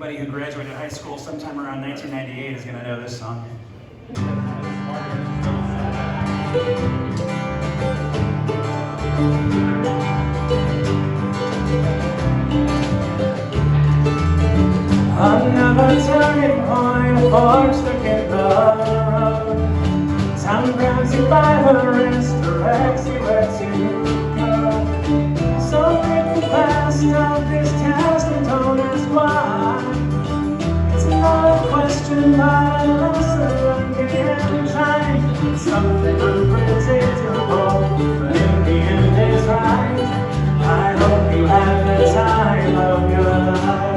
Anybody who graduated high school sometime around 1998 is going to know this song. Another turning point, forks to get the road. Time grabs you by the wrist, directs you where to go. So written fast of this testament is why it's not a question, but a lesson in time. It's something unpredictable, but in the end it's right. I hope you have the time of your life.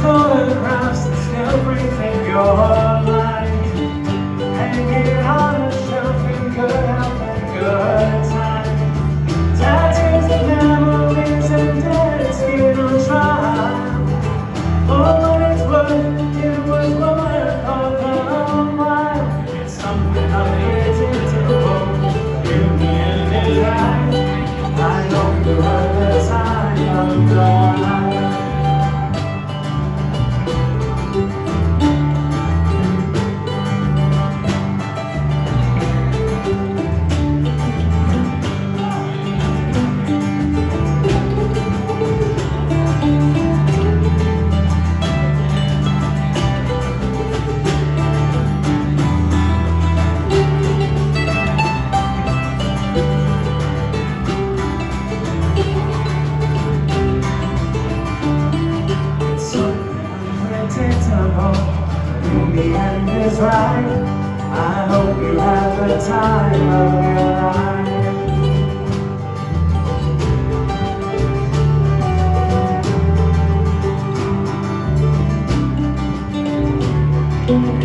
Photographs that still breathing your life, hanging on a shelf in good health and good time. Tattoos and memories and dead skin on trial. For what it's worth, it was worth all the while. It's something unpredictable, in the end it's right. I hope you have the time of your life. In the end is right. I hope you have the time of your life.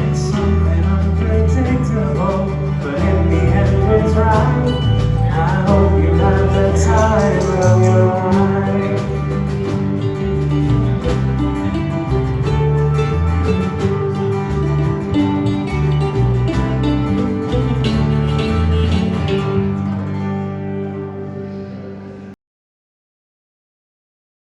It's something